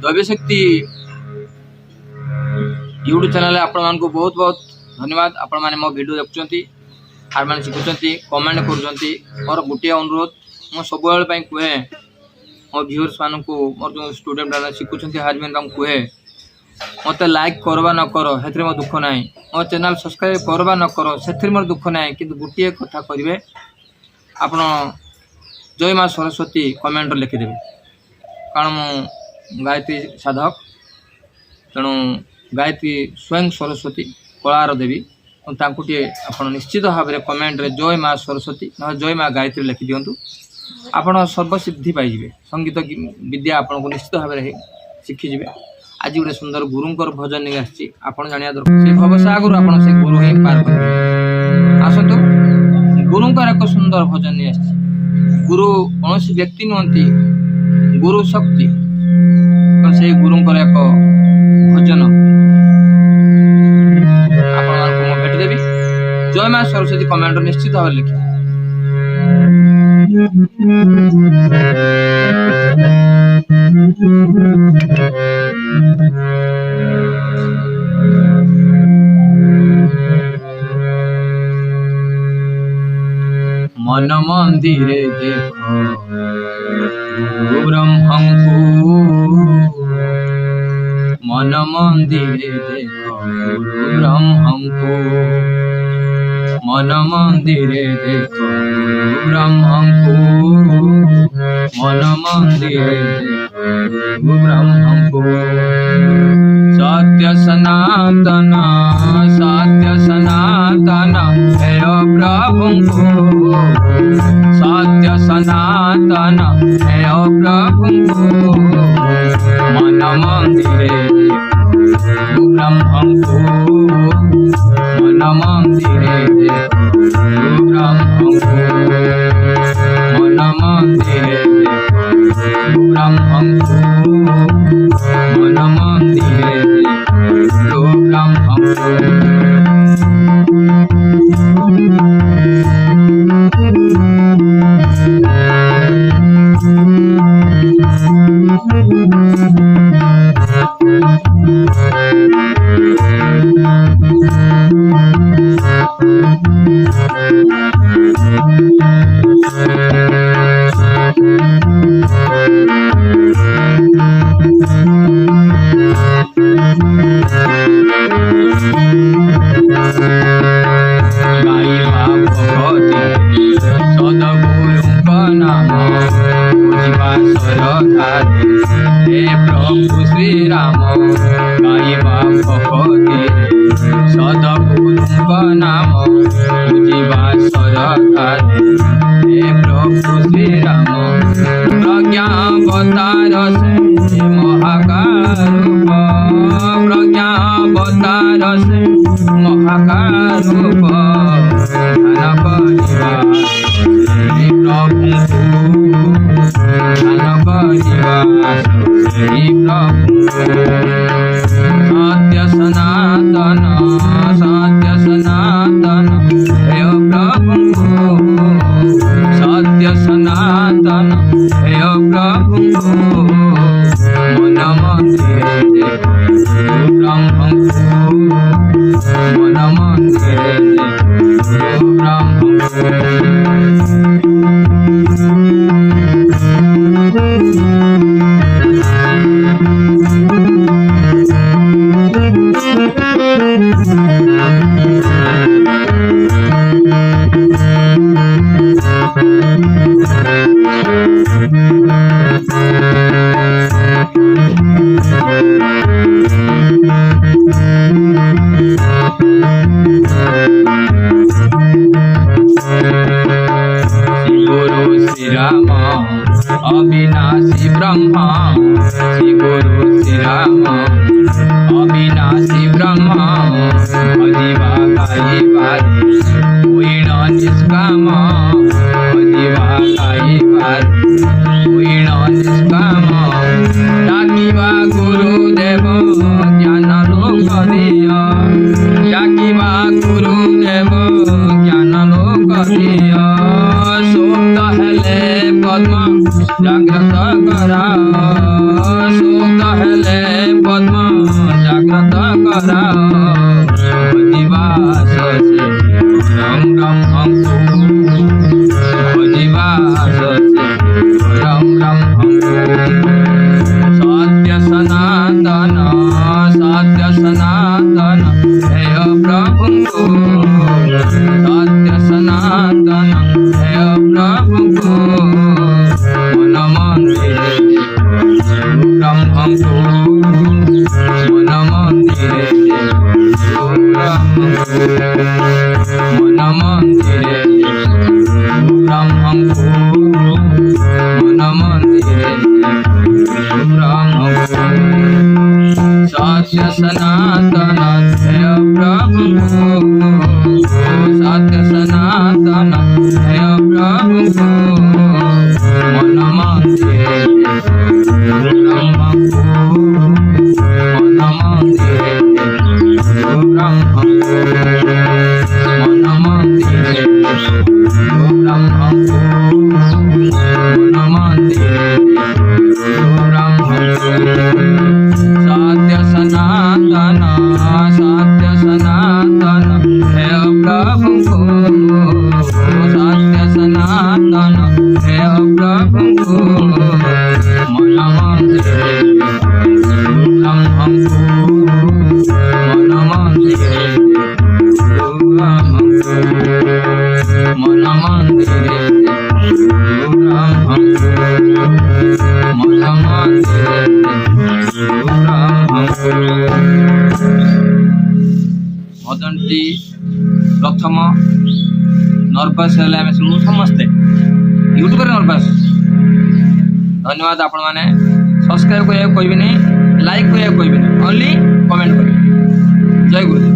दैवी शक्ति YouTube channel आपण को बहुत बहुत धन्यवाद। आपण मैंने मो वीडियो देखुं आर मैंने शिखुं कमेंट कर मोर गोटे अनुरोध मो सब कहे मो व्यूअर्स मान को मोर जो स्टूडेंट मैंने शिखुं हाजबैंड कहे मत लाइक करवा न करो से मो दुख ना मो चैनल सब्सक्राइब करवा न करो से मोर दुख ना कि गोटे कथा करेंगे आप जय माँ सरस्वती कमेंट लिखिदेवे कारण मु गायत्री साधक तेणु गायत्री स्वयं सरस्वती कलार देवी टे आप निश्चित भाव में कमेंट रे जय माँ सरस्वती न जय माँ गायत्री लिखि दिंतु आप सर्वसिद्धि पाइबे संगीत विद्या आपन को निश्चित भाव में शिखिजे। आज गोटे सुंदर गुरुंकर भजन नहीं आसी आप जाना दरकार से भवसागर आप गुरु ही पार करेंगे। आसतु गुरुंकर एक सुंदर भजन नहीं आसी गुरु कौन व्यक्ति नुहति गुरु शक्ति तो से गुरुंकर एक भजन आपको भेट देवी जय माँ सरस्वती कमेंट निश्चित भाव लिखिए। मन मंदिरे देखो गुरु ब्रह्मं को मन मंदिरे देखो गुरु ब्रह्मं को मन मंदिरे देखो गुरु ब्रह्मं को मन मंदिरे देखो गुरु ब्रह्मं को सत्य सनातन है प्रभु को सत्य सनातन है प्रभु को मन मंदिरे देखो ब्रह्मं को मन मंदिरे देखो ब्रह्मं को मन मंदिरे देखो ब्रह्मं को मन मंदिरे देखो ब्रह्मं को। प्रभु श्री राम गाइबा भक्ति सदगुरु नाम बुझा सरकार हे प्रभु श्री राम प्रज्ञावतार से महाकार प्रज्ञावतार से महाकार सत्य सनातन हे प्रभु सत्य सनातन हे प्रभु मन मंदिरे देखो ब्रह्मं को मन मंदिरे देखो ब्रह्मं अविनाशी ब्रह्मा श्री गुरु श्री राम अविनाशी ब्रह्मा अजीवा गाइबा कोई न निष्काम अजीवा गाइबा कोई न निष्काम डाकिबा गुरुदेव ज्ञान लोक दिया डाकिबा गुरुदेव ज्ञान लोक दिया सुप्त हेले पद्म जाग्रत करा सुप्त हेले मन मंदिरे मन मंदिरे ब्रह्मको मन मंदिरे ब्रह्मको सत्य सनातन जय प्रभु सत्य सनातन जय प्रभु मन मंदिरे ब्रह्मको मन मंदिरे ब्रह्मको मन मंदिरे ब्रह्मको मन मंदिरे ब्रह्मको सत्य सनातन है प्रभु को सत्य सनातन है प्रभु को मन मंदिरे ब्रह्मको मन मंदिरे ब्रह्मको मन मंदिरे ब्रह्मको मन मंदिरे भजनटी प्रथम नर्भस हेले आम सब समस्ते यूट्यूब नर्भस धन्यवाद आपण मैंने सब्सक्राइब करा कहबे नहीं लाइक करा कहबे नहीं ओनली कमेंट करें जय गुरु।